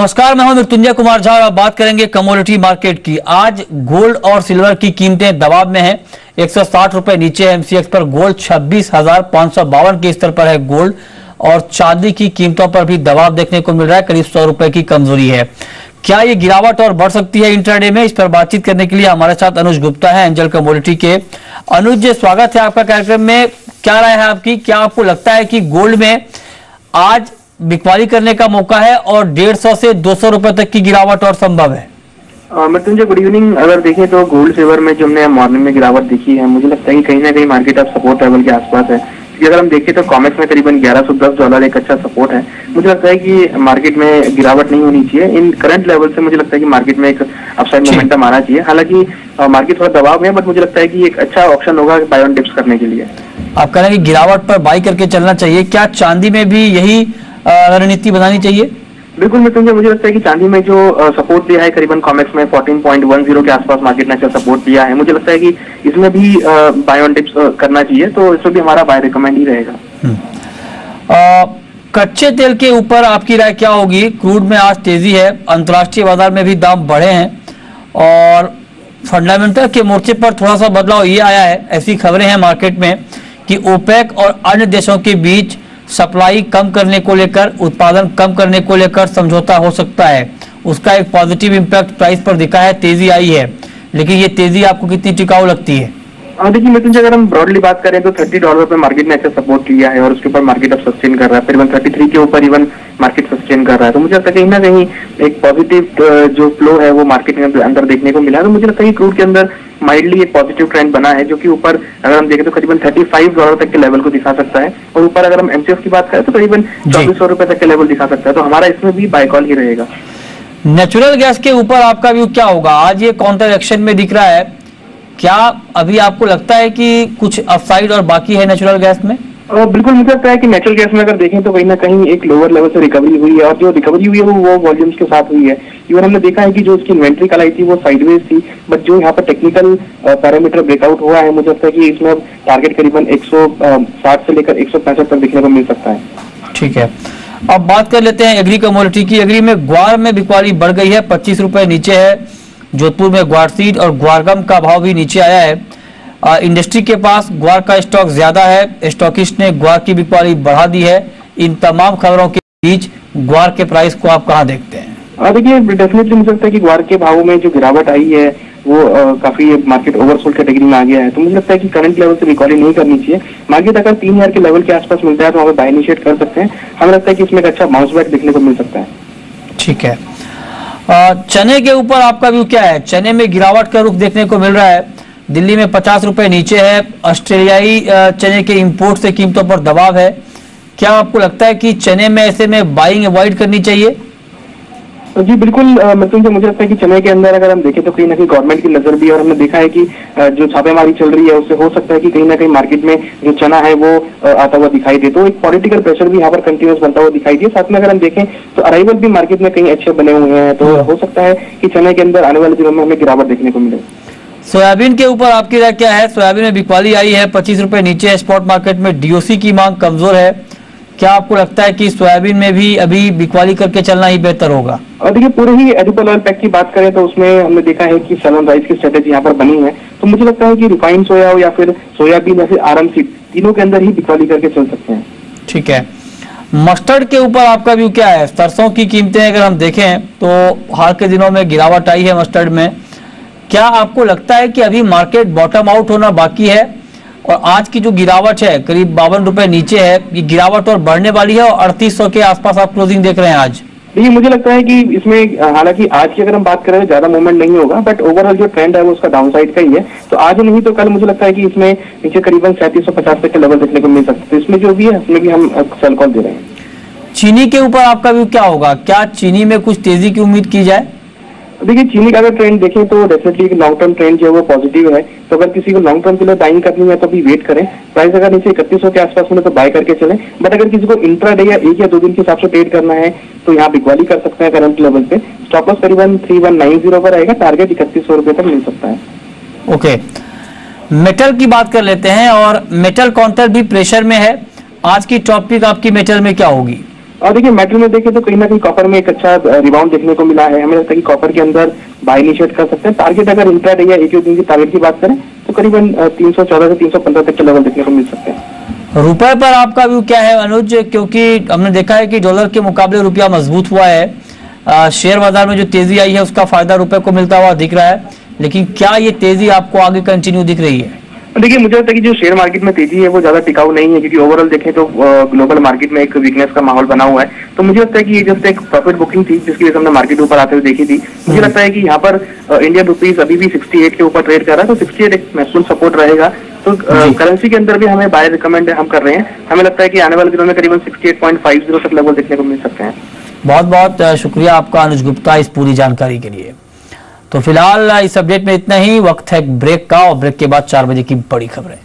नमस्कार, मैं हूं मृत्युंजय कुमार झा और अब बात करेंगे कमोडिटी मार्केट की। आज गोल्ड और सिल्वर की कीमतें दबाव में हैं। 160 रुपए नीचे एमसीएक्स पर गोल्ड 26,552 के स्तर पर है गोल्ड, और चांदी की कीमतों पर भी दबाव देखने को मिल रहा है। करीब 100 रुपए की कमजोरी है। क्या ये गिरावट और बढ़ सकती है इंट्राडे में? इस पर बातचीत करने के लिए हमारे साथ अनुज गुप्ता है, एंजल कमोडिटी के। अनुज जी, स्वागत है आपका कार्यक्रम में। क्या राय है आपकी? क्या आपको लगता है कि गोल्ड में आज बिकवाली करने का मौका है और 150 से 200 रुपए तक की गिरावट और संभव है? Mrityunjay, good evening. अगर देखें तो गोल्ड सिल्वर में जो हमने मॉर्निंग में गिरावट देखी है, मुझे लगता है कि कहीं ना कहीं मार्केट अब सपोर्ट लेवल के आसपास है। क्योंकि अगर हम देखें तो कॉमेक्स में करीबन $1110 एक अच्छा सपोर्ट है। मुझे लगता है कि मार्केट में गिरावट नहीं होनी चाहिए। इन करंट लेवल से मुझे लगता है कि मार्केट में एक अपसाइड मोमेंटम आना चाहिए। हालांकि मार्केट थोड़ा दबाव में है, बट मुझे लगता है कि एक अच्छा ऑप्शन होगा बाय ऑन डिप्स करने के लिए। आप कह रहे हैं कि गिरावट पर बाई करके चलना चाहिए। क्या चांदी में भी यही रणनीति बनानी चाहिए? बिल्कुल मृत्युंजय, मुझे लगता है कि चांदी में जो सपोर्ट दिया है करीबन कॉमेक्स में 14.10 के आसपास मार्केट ने अच्छा सपोर्ट दिया है। मुझे लगता है कि इसमें भी बाय ऑन डिप्स करना चाहिए, तो इसमें भी हमारा बाय रिकमेंड ही रहेगा। कच्चे तेल के ऊपर आपकी राय क्या होगी? क्रूड में आज तेजी है, अंतर्राष्ट्रीय बाजार में भी दाम बढ़े हैं और फंडामेंटल के मोर्चे पर थोड़ा सा बदलाव ये आया है। ऐसी खबरें हैं मार्केट में कि ओपेक और अन्य देशों के बीच सप्लाई कम करने को लेकर, उत्पादन कम करने को लेकर समझौता हो सकता है। उसका एक पॉजिटिव इंपैक्ट प्राइस पर दिखा है, तेजी आई है। लेकिन ये तेजी आपको कितनी टिकाऊ लगती है? देखिए मृत्युंजय, अगर हम ब्रॉडली बात करें तो $30 पे मार्केट ने अच्छा सपोर्ट किया है और उसके ऊपर मार्केट अब सस्टेन कर रहा है। फिर 33 के ऊपर इवन मार्केट सस्टेन कर रहा है। तो मुझे लगता है कहीं ना कहीं एक पॉजिटिव जो फ्लो है वो मार्केट के अंदर देखने को मिला है। तो मुझे लगता है कि क्रूड के अंदर माइल्डली एक पॉजिटिव ट्रेंड बना है, जो कि ऊपर अगर हम देखें तो करीबन $35 तक के लेवल को दिखा सकता है, और ऊपर अगर हम एमसीएक्स की बात करें तो करीबन 2400 रुपए तक के लेवल दिखा सकता है। तो हमारा इसमें भी बाय कॉल ही रहेगा। नेचुरल गैस के ऊपर आपका व्यू क्या होगा? आज ये काउंटर एक्शन में दिख रहा है। क्या अभी आपको लगता है कि कुछ अपसाइड और बाकी है नेचुरल गैस में? बिल्कुल, मुझे लगता है कि नेचुरल गैस में अगर देखें तो कहीं ना कहीं एक लोअर लेवल से रिकवरी हुई है, और जो रिकवरी हुई है वो वॉल्यूम्स के साथ हुई है। इवन हमने देखा है कि जो उसकी इन्वेंट्री कल आई थी वो साइडवेज थी, बट जो यहाँ पर टेक्निकल पैरामीटर ब्रेकआउट हुआ है, मुझे लगता है कि इसमें टारगेट करीबन 160 से लेकर 165 तक दिखने को मिल सकता है। ठीक है, अब बात कर लेते हैं एग्री कमोडिटी की। एग्री में ग्वार में बिकवाली बढ़ गई है, 25 रुपए नीचे है। जोधपुर में ग्वार सीड और ग्वारगम का भाव भी नीचे आया है। इंडस्ट्री के पास ग्वार का स्टॉक ज्यादा है, स्टॉकिस्ट ने ग्वार की बिकवाली बढ़ा दी है। इन तमाम खबरों के बीच ग्वार के प्राइस को आप कहां देखते हैं? देखिए, डेफिनेटली मुझे लगता है कि ग्वार के भाव में जो गिरावट आई है वो काफी मार्केट ओवरसोल्ड कैटेगरी में आ गया है। तो मुझे लगता है कि करंट लेवल से बिकवाली नहीं करनी चाहिए। मार्केट अगर 3000 के लेवल के आसपास मिलता है तो हमें बाय इनिशिएट कर सकते हैं। हमें लगता है कि इसमें एक अच्छा बाउंस बैक देखने को मिल सकता है। ठीक है, चने के ऊपर आपका व्यू क्या है? चने में गिरावट का रुख देखने को मिल रहा है। दिल्ली में 50 रुपए नीचे है। ऑस्ट्रेलियाई चने के इंपोर्ट से कीमतों पर दबाव है। क्या आपको लगता है कि चने में ऐसे में बाइंग अवॉइड करनी चाहिए? जी बिल्कुल मृत्युंजय, मुझे लगता है कि चने के अंदर अगर हम देखें तो कहीं ना कहीं गवर्नमेंट की नजर भी, और हमने देखा है कि जो छापेमारी चल रही है उससे हो सकता है कि कहीं ना कहीं मार्केट में जो चना है वो आता हुआ दिखाई दे। तो एक पॉलिटिकल प्रेशर भी यहाँ पर कंटिन्यूस बनता हुआ दिखाई दे। साथ में अगर हम देखें तो अराइवल भी मार्केट में कहीं अच्छे बने हुए हैं। तो हो सकता है कि चने के अंदर आने वाले दिनों में हमें गिरावट देखने को मिले। सोयाबीन के ऊपर आपकी राय क्या है? सोयाबीन में बिकवाली आई है, 25 रुपए नीचे है। स्पॉट मार्केट में डीओसी की मांग कमजोर है। क्या आपको लगता है कि सोयाबीन में भी अभी बिकवाली करके चलना ही बेहतर होगा? और देखिए, पूरे ही एडिबल ऑयल पैक की बात करें तो उसमें हमने देखा है कि सेल ऑन राइस की स्ट्रेटेजी यहाँ पर बनी है। तो मुझे लगता है कि रिफाइंड सोया हो या फिर सोयाबीन या फिर आरएम सीड, तीनों के अंदर ही बिकवाली करके चल सकते हैं। ठीक है, मस्टर्ड के ऊपर आपका व्यू क्या है? सरसों की कीमतें अगर हम देखें तो हाल के दिनों में गिरावट आई है मस्टर्ड में। क्या आपको लगता है कि अभी मार्केट बॉटम आउट होना बाकी है और आज की जो गिरावट है करीब 52 रुपए नीचे है, ये गिरावट और बढ़ने वाली है और 3800 के आसपास आप क्लोजिंग देख रहे हैं आज? देखिए, मुझे लगता है कि इसमें हालांकि आज की अगर हम बात करें तो ज्यादा मूवमेंट नहीं होगा, बट ओवरऑल जो ट्रेंड है वो उसका डाउन साइड का ही है। तो आज नहीं तो कल मुझे लगता है कि इसमें नीचे करीबन 3750 तक के लेवल देखने को मिल सकते हैं। तो इसमें जो भी है उसमें भी हम सेल कॉल दे रहे हैं। चीनी के ऊपर आपका व्यू क्या होगा? क्या चीनी में कुछ तेजी की उम्मीद की जाए? देखिए, चीनी का अगर ट्रेंड देखें तो डेफिनेटली लॉन्ग टर्म ट्रेंड जो है वो पॉजिटिव है। तो अगर किसी को लॉन्ग टर्म के लिए बाइंग करनी है तो अभी वेट करें। प्राइस अगर नीचे 3100 के आसपास मिले तो बाय करके चलें। बट अगर किसी को इंट्राडे या 1 या 2 दिन के हिसाब से ट्रेड करना है तो यहाँ बिकवाली कर सकते हैं करंट लेवल पे। स्टॉप लॉस करीबन 3190 पर आएगा। टारगेट 3100 रुपए तक मिल सकता है। ओके, मेटल की बात कर लेते हैं और मेटल काउंटर भी प्रेशर में है। आज की टॉपिक आपकी मेटल में क्या होगी? और देखिए मेटल में देखें तो कहीं ना कहीं कॉपर में एक अच्छा रिबाउंड देखने को मिला है। हमें लगता है कि कॉपर के अंदर बाय इनिशिएट कर सकते हैं। टारगेट अगर इंट्राडे या एक दिन की टारगेट की बात करें तो करीबन 314 से 315 तक के लेवल देखने को मिल सकते हैं। रुपए पर आपका व्यू क्या है अनुज, क्योंकि हमने देखा है कि डॉलर के मुकाबले रुपया मजबूत हुआ है, शेयर बाजार में जो तेजी आई है उसका फायदा रुपए को मिलता हुआ दिख रहा है, लेकिन क्या ये तेजी आपको आगे कंटिन्यू दिख रही है? देखिए मुझे लगता है कि जो शेयर मार्केट में तेजी है वो ज्यादा टिकाऊ नहीं है, क्योंकि ओवरऑल देखें तो ग्लोबल मार्केट में एक वीकनेस का माहौल बना हुआ है। तो मुझे लगता है कि ये जस्ट एक प्रॉफिट बुकिंग थी जिसकी वजह से हमने मार्केट ऊपर आते हुए देखी थी। मुझे लगता है कि यहाँ पर इंडियन रुपीज अभी भी 68 के ऊपर ट्रेड कर रहा है, तो 68 एक महत्वपूर्ण सपोर्ट रहेगा। तो करेंसी के अंदर भी हमें बाय रिकमेंड हम कर रहे हैं। हमें लगता है कि आने वाले दिनों में करीबन 68.50 तक लेवल देखने को मिल सकते हैं। बहुत बहुत शुक्रिया आपका अनुज गुप्ता इस पूरी जानकारी के लिए। तो फिलहाल इस अपडेट में इतना ही। वक्त है ब्रेक का, और ब्रेक के बाद 4 बजे की बड़ी खबरें।